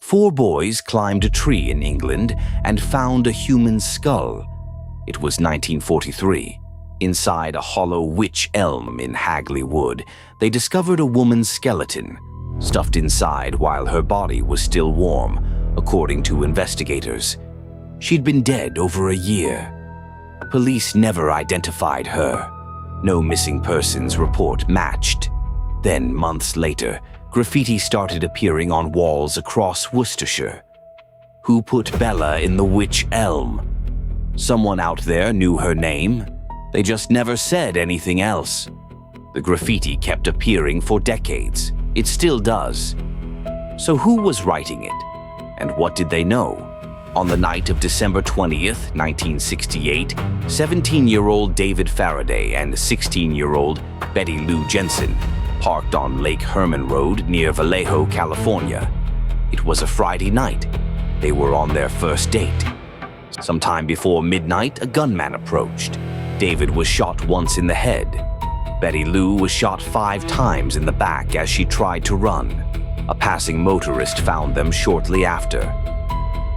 4 boys climbed a tree in England and found a human skull. It was 1943. Inside a hollow wych elm in Hagley Wood, they discovered a woman's skeleton, stuffed inside while her body was still warm, according to investigators. She'd been dead over a year. Police never identified her. No missing persons report matched. Then, months later, graffiti started appearing on walls across Worcestershire. Who put Bella in the wych elm? Someone out there knew her name. They just never said anything else. The graffiti kept appearing for decades. It still does. So who was writing it? And what did they know? On the night of December 20th, 1968, 17-year-old David Faraday and 16-year-old Betty Lou Jensen parked on Lake Herman Road near Vallejo, California. It was a Friday night. They were on their first date. Sometime before midnight, a gunman approached. David was shot once in the head. Betty Lou was shot 5 times in the back as she tried to run. A passing motorist found them shortly after.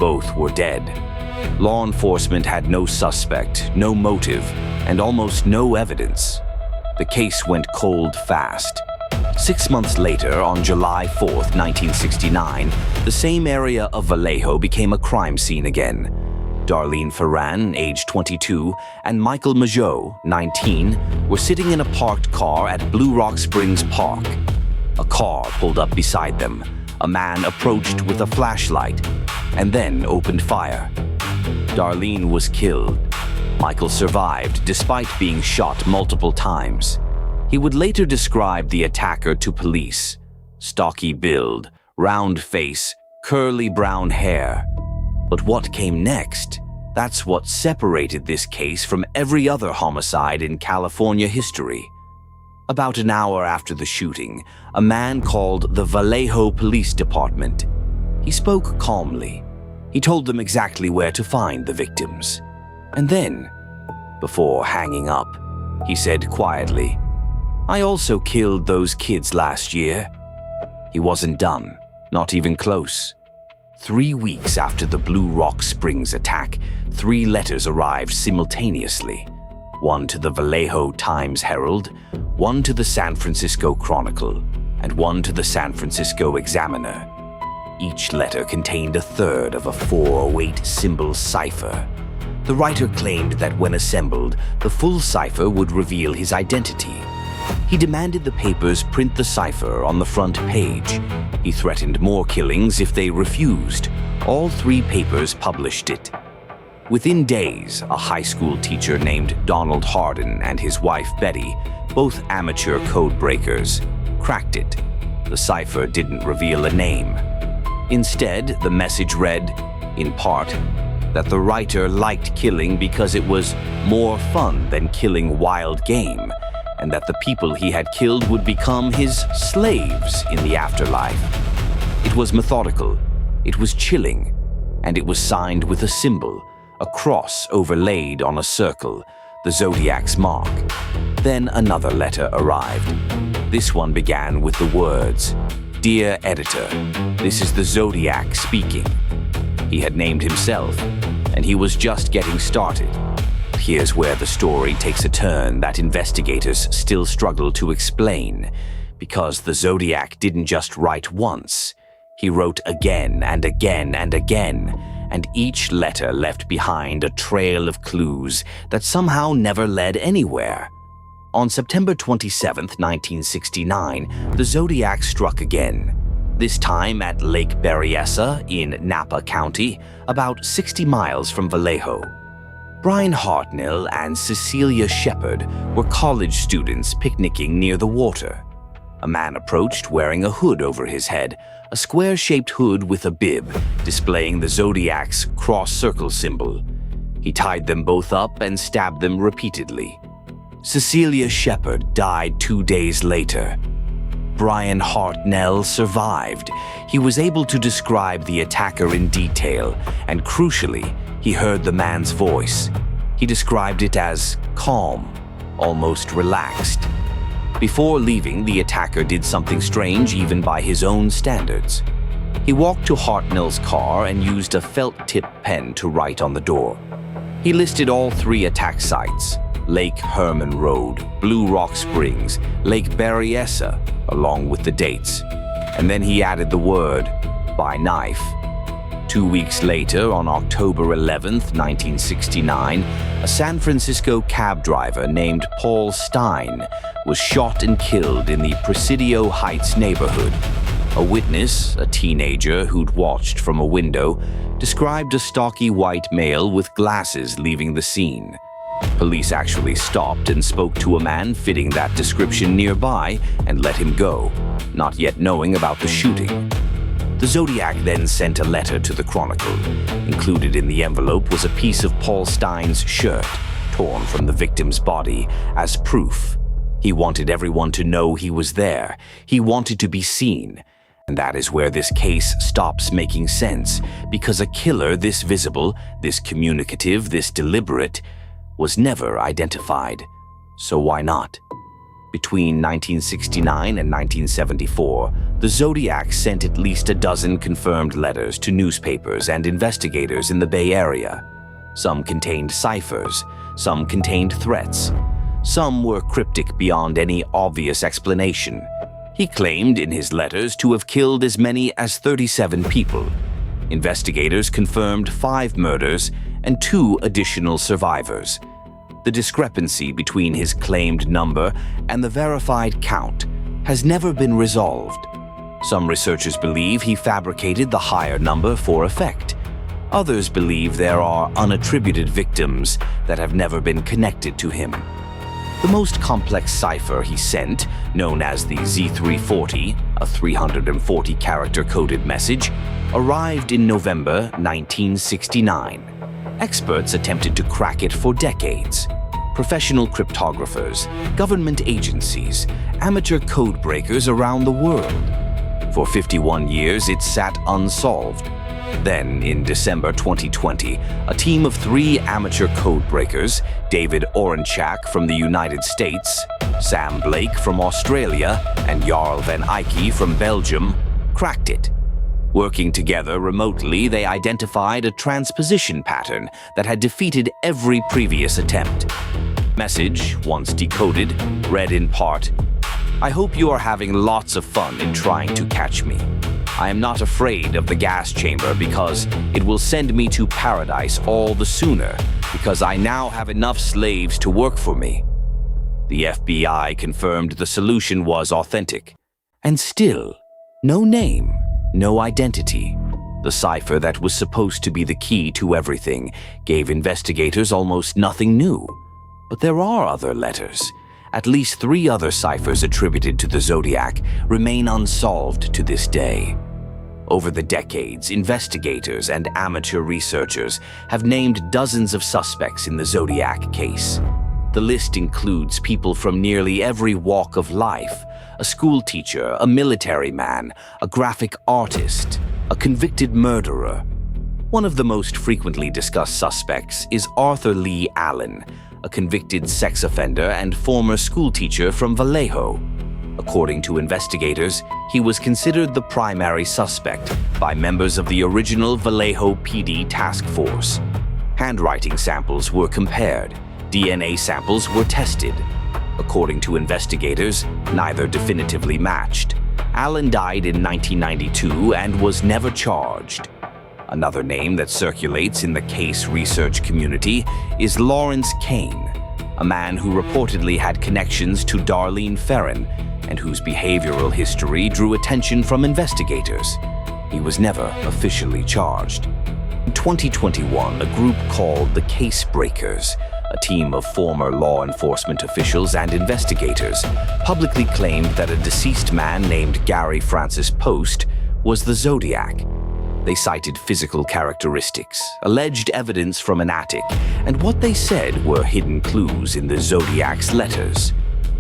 Both were dead. Law enforcement had no suspect, no motive, and almost no evidence. The case went cold fast. 6 months later, on July 4th, 1969, the same area of Vallejo became a crime scene again. Darlene Ferran, age 22, and Michael Mageau, 19, were sitting in a parked car at Blue Rock Springs Park. A car pulled up beside them. A man approached with a flashlight and then opened fire. Darlene was killed. Michael survived despite being shot multiple times. He would later describe the attacker to police. Stocky build, round face, curly brown hair. But what came next? That's what separated this case from every other homicide in California history. About an hour after the shooting, a man called the Vallejo Police Department. He spoke calmly. He told them exactly where to find the victims. And then, before hanging up, he said quietly, "I also killed those kids last year." He wasn't done, not even close. 3 weeks after the Blue Rock Springs attack, 3 letters arrived simultaneously. One to the Vallejo Times-Herald, one to the San Francisco Chronicle, and one to the San Francisco Examiner. Each letter contained a third of a 408 symbol cipher. The writer claimed that when assembled, the full cipher would reveal his identity. He demanded the papers print the cipher on the front page. He threatened more killings if they refused. All 3 papers published it. Within days, a high school teacher named Donald Hardin and his wife Betty, both amateur code breakers, cracked it. The cipher didn't reveal a name. Instead, the message read, in part, that the writer liked killing because it was more fun than killing wild game, and that the people he had killed would become his slaves in the afterlife. It was methodical, it was chilling, and it was signed with a symbol, a cross overlaid on a circle, the Zodiac's mark. Then another letter arrived. This one began with the words, "Dear Editor, this is the Zodiac speaking." He had named himself, and he was just getting started. Here's where the story takes a turn that investigators still struggle to explain, because the Zodiac didn't just write once. He wrote again and again and again, and each letter left behind a trail of clues that somehow never led anywhere. On September 27, 1969, the Zodiac struck again, this time at Lake Berryessa in Napa County, about 60 miles from Vallejo. Brian Hartnell and Cecilia Shepard were college students picnicking near the water. A man approached wearing a hood over his head, a square-shaped hood with a bib displaying the Zodiac's cross-circle symbol. He tied them both up and stabbed them repeatedly. Cecilia Shepard died 2 days later. Brian Hartnell survived. He was able to describe the attacker in detail, and crucially, he heard the man's voice. He described it as calm, almost relaxed. Before leaving, the attacker did something strange even by his own standards. He walked to Hartnell's car and used a felt-tip pen to write on the door. He listed all 3 attack sites: Lake Herman Road, Blue Rock Springs, Lake Berryessa, along with the dates. And then he added the word, by knife. 2 weeks later, on October 11th, 1969, a San Francisco cab driver named Paul Stein was shot and killed in the Presidio Heights neighborhood. A witness, a teenager who'd watched from a window, described a stocky white male with glasses leaving the scene. Police actually stopped and spoke to a man fitting that description nearby and let him go, not yet knowing about the shooting. The Zodiac then sent a letter to the Chronicle. Included in the envelope was a piece of Paul Stein's shirt, torn from the victim's body, as proof. He wanted everyone to know he was there. He wanted to be seen. And that is where this case stops making sense, because a killer this visible, this communicative, this deliberate, was never identified. So why not? Between 1969 and 1974, the Zodiac sent at least a dozen confirmed letters to newspapers and investigators in the Bay Area. Some contained ciphers, some contained threats. Some were cryptic beyond any obvious explanation. He claimed in his letters to have killed as many as 37 people. Investigators confirmed 5 murders and 2 additional survivors. The discrepancy between his claimed number and the verified count has never been resolved. Some researchers believe he fabricated the higher number for effect. Others believe there are unattributed victims that have never been connected to him. The most complex cipher he sent, known as the Z340, a 340-character coded message, arrived in November 1969. Experts attempted to crack it for decades. Professional cryptographers, government agencies, amateur code breakers around the world. For 51 years, it sat unsolved. Then, in December 2020, a team of 3 amateur code breakers, David Orenchak from the United States, Sam Blake from Australia, and Jarl van Eyck from Belgium, cracked it. Working together remotely, they identified a transposition pattern that had defeated every previous attempt. Message, once decoded, read in part, "I hope you are having lots of fun in trying to catch me. I am not afraid of the gas chamber because it will send me to paradise all the sooner because I now have enough slaves to work for me." The FBI confirmed the solution was authentic. And still, no name, no identity. The cipher that was supposed to be the key to everything gave investigators almost nothing new. But there are other letters. At least 3 other ciphers attributed to the Zodiac remain unsolved to this day. Over the decades, investigators and amateur researchers have named dozens of suspects in the Zodiac case. The list includes people from nearly every walk of life: a school teacher, a military man, a graphic artist, a convicted murderer. One of the most frequently discussed suspects is Arthur Lee Allen, a convicted sex offender and former schoolteacher from Vallejo. According to investigators, he was considered the primary suspect by members of the original Vallejo PD task force. Handwriting samples were compared. DNA samples were tested. According to investigators, neither definitively matched. Allen died in 1992 and was never charged. Another name that circulates in the case research community is Lawrence Kane, a man who reportedly had connections to Darlene Ferrin and whose behavioral history drew attention from investigators. He was never officially charged. In 2021, a group called the Case Breakers, a team of former law enforcement officials and investigators, publicly claimed that a deceased man named Gary Francis Post was the Zodiac. They cited physical characteristics, alleged evidence from an attic, and what they said were hidden clues in the Zodiac's letters.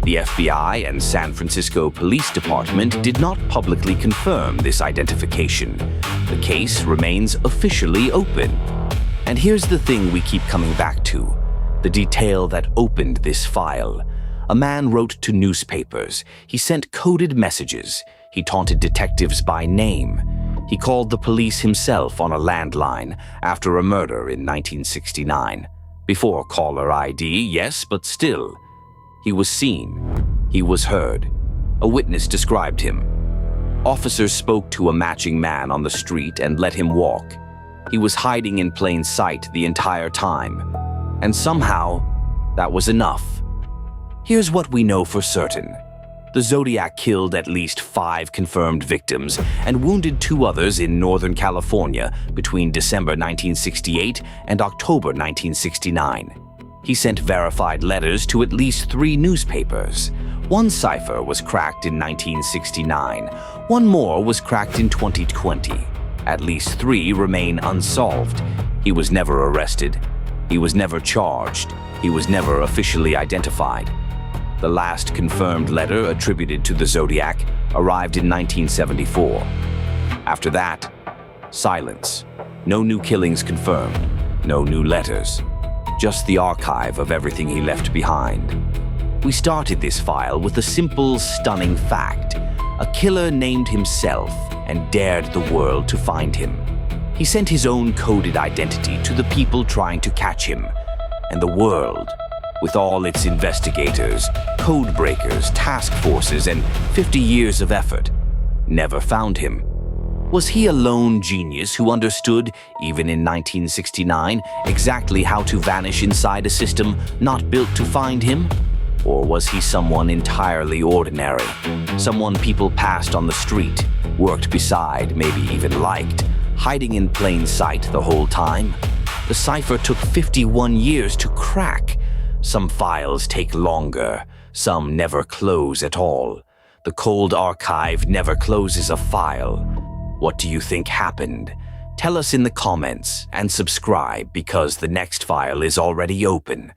The FBI and San Francisco Police Department did not publicly confirm this identification. The case remains officially open. And here's the thing we keep coming back to, the detail that opened this file. A man wrote to newspapers. He sent coded messages. He taunted detectives by name. He He called the police himself on a landline after a murder in 1969. Before caller ID, yes, but still. He was seen. He was heard. A witness described him. Officers spoke to a matching man on the street and let him walk. He was hiding in plain sight the entire time. And somehow, that was enough. Here's what we know for certain. The Zodiac killed at least 5 confirmed victims and wounded 2 others in Northern California between December 1968 and October 1969. He sent verified letters to at least 3 newspapers. 1 cipher was cracked in 1969. 1 more was cracked in 2020. At least 3 remain unsolved. He was never arrested. He was never charged. He was never officially identified. The last confirmed letter attributed to the Zodiac arrived in 1974. After that, silence. No new killings confirmed. No new letters. Just the archive of everything he left behind. We started this file with a simple, stunning fact. A killer named himself and dared the world to find him. He sent his own coded identity to the people trying to catch him. And the world, with all its investigators, code breakers, task forces, and 50 years of effort, never found him. Was he a lone genius who understood, even in 1969, exactly how to vanish inside a system not built to find him? Or was he someone entirely ordinary? Someone people passed on the street, worked beside, maybe even liked, hiding in plain sight the whole time? The cipher took 51 years to crack. Some files take longer, some never close at all. The cold archive never closes a file. What do you think happened? Tell us in the comments and subscribe because the next file is already open.